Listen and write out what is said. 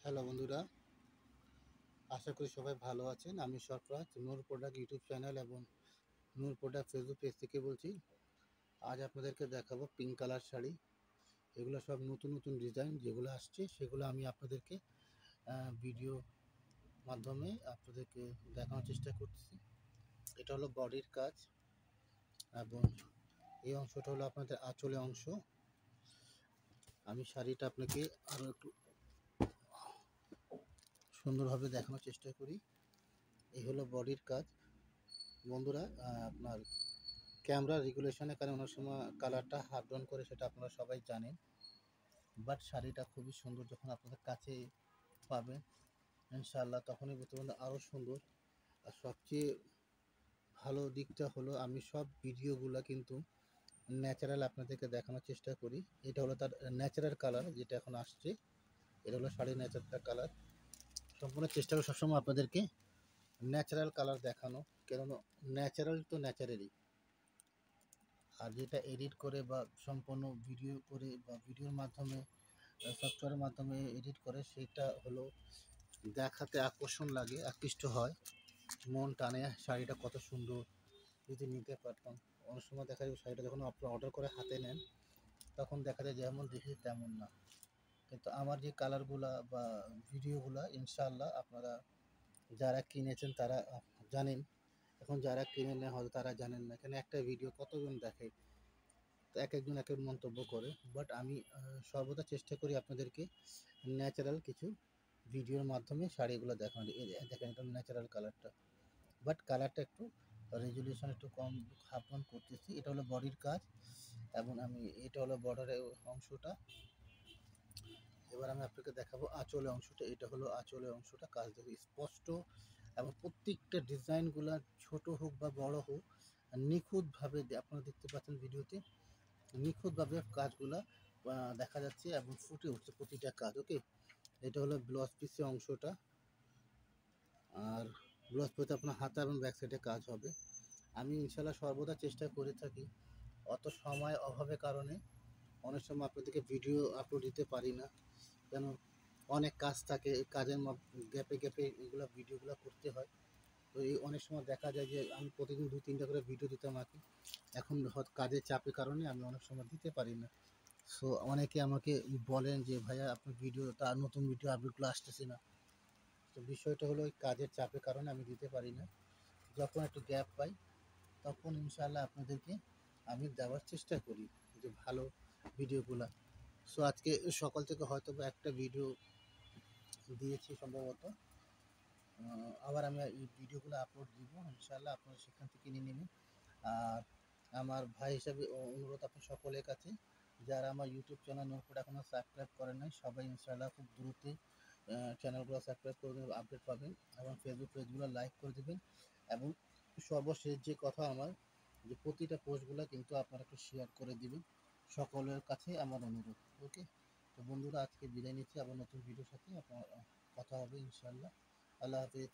Hello বন্ধুরা, আশা করি সবাই ভালো আছেন। আমি সরফরাজ, নূর প্রোডাক্ট ইউটিউব চ্যানেল এবং নূর প্রোডাক্ট ফেসবুক পেজ থেকে বলছি। আজ আপনাদেরকে দেখাবো পিঙ্ক কালার শাড়ি। এগুলো সব নতুন নতুন ডিজাইন যেগুলো আসছে, সেগুলো আমি আপনাদেরকে ভিডিও মাধ্যমে আপনাদেরকে দেখানোর চেষ্টা করছি। এটা হলো বডির কাজ এবং এই অংশটা হলো আপনাদের আঁচলে অংশ। আমি শাড়িটা আপনাকে আরও একটু সুন্দরভাবে দেখানোর চেষ্টা করি। এই হলো বডির কাজ বন্ধুরা। আপনার ক্যামেরা রেগুলেশনের কারণে অনেক সময় কালারটা হাফ ডাউন করে, সেটা আপনারা সবাই জানেন। বাট শাড়িটা খুবই সুন্দর যখন আপনাদের কাছে পাবেন ইনশাআল্লাহ, তখনই বুঝতে পারবেন আরও সুন্দর। আর সবচেয়ে ভালো দিকটা হলো আমি সব ভিডিওগুলো কিন্তু ন্যাচারাল আপনাদেরকে দেখানোর চেষ্টা করি। এটা হলো তার ন্যাচারাল কালার, যেটা এখন আসছে। এটা হলো শাড়ির ন্যাচারাল কালার। সম্পূর্ণ চেষ্টা করি সবসময় আপনাদেরকে ন্যাচারাল কালার দেখানো, কেননা ন্যাচারাল তো ন্যাচারালি। আর যেটা এডিট করে বা সম্পূর্ণ ভিডিও করে বা ভিডিওর মাধ্যমে সফটওয়্যারের মাধ্যমে এডিট করে, সেটা হলো দেখাতে আকর্ষণ লাগে, আকৃষ্ট হয়, মন টানে শাড়িটা কত সুন্দর যদি নিতে পারতাম। অনেক সময় দেখা যায় শাড়িটা যখন আপনারা অর্ডার করে হাতে নেন, তখন দেখা যায় যেমন দেখি তেমন না। কিন্তু আমার যে কালারগুলা বা ভিডিওগুলা ইনশাআল্লাহ আপনারা যারা কিনেছেন তারা জানেন। এখন যারা কিনে নেয় হয়তো তারা জানেন না, এখানে একটা ভিডিও কতজন দেখে, তো এক একজন এক এক মন্তব্য করে। বাট আমি সর্বদা চেষ্টা করি আপনাদেরকে ন্যাচারাল কিছু ভিডিওর মাধ্যমে শাড়িগুলো দেখানো। দেখেন এটা ন্যাচারাল কালারটা, বাট কালারটা একটু রেজুলেশন একটু কম হাফ ডাউন করতেছি। এটা হলো বডির কাজ এবং আমি এটা হলো বর্ডারের অংশটা। এবার আমি আপনাকে দেখাবো আঁচলের অংশটা। এটা হলো আঁচলের অংশটা, কাজ দেখো স্পষ্ট এবং প্রত্যেকটা ডিজাইনগুলা ছোট হোক বা বড় হোক নিখুঁতভাবে আপনারা দেখতে পাচ্ছেন ভিডিওতে, নিখুঁতভাবে কাজগুলা দেখা যাচ্ছে এবং ফুটে উঠছে প্রতিটা কাজ। ওকে, এটা হলো ব্লাউজ পিসের অংশটা। আর ব্লাউজ পিসে আপনার হাতা এবং ব্যাক সাইডে কাজ হবে। আমি ইনশাল্লাহ সর্বদা চেষ্টা করে থাকি, অত সময় অভাবের কারণে অনেক সময় আপনাদেরকে ভিডিও আপলোড দিতে পারি না, কেন অনেক কাজ থাকে, এই কাজের গ্যাপে গ্যাপে এগুলো ভিডিওগুলো করতে হয়। তো এই অনেক সময় দেখা যায় যে আমি প্রতিদিন 2-3টা করে ভিডিও দিতাম আগে, এখন হয়তো কাজের চাপের কারণে আমি অনেক সময় দিতে পারি না। সো অনেকে আমাকে বলেন যে ভাইয়া আপনার ভিডিও তার নতুন ভিডিও আপলোডগুলো আসতেছে না। তো বিষয়টা হলো ওই কাজের চাপের কারণে আমি দিতে পারি না। যখন একটু গ্যাপ পাই তখন ইনশাআল্লাহ আপনাদেরকে আমি দেওয়ার চেষ্টা করি যে ভালো ভিডিওগুলা। সো আজকে সকাল থেকে হয়তো বা একটা ভিডিও দিয়েছি সম্ভবত, আবার আমি এই ভিডিওগুলো আপলোড দিব ইনশাআল্লাহ, আপনারা সেখান থেকে নিয়ে নেবেন। আর আমার ভাই হিসাবে অনুরোধ আপনার সকলের কাছে, যারা আমার ইউটিউব চ্যানেল নতুন এখনও সাবস্ক্রাইব করেন নাই, সবাই ইনশাআল্লাহ খুব দ্রুত চ্যানেলগুলো সাবস্ক্রাইব করে দেবেন, আপডেট পাবেন এবং ফেসবুক পেজগুলো লাইক করে দেবেন। এবং সর্বশেষ যে কথা আমার, যে প্রতিটা পোস্টগুলো কিন্তু আপনারা একটু শেয়ার করে দিবেন, সকলের কাছে আমার অনুরোধ। ওকে, তো বন্ধুরা আজকে বিদায় নিচ্ছি, আবার নতুন ভিডিওর সাথে আপনার কথা হবে ইনশাআল্লাহ। আল্লাহ হাফিজ।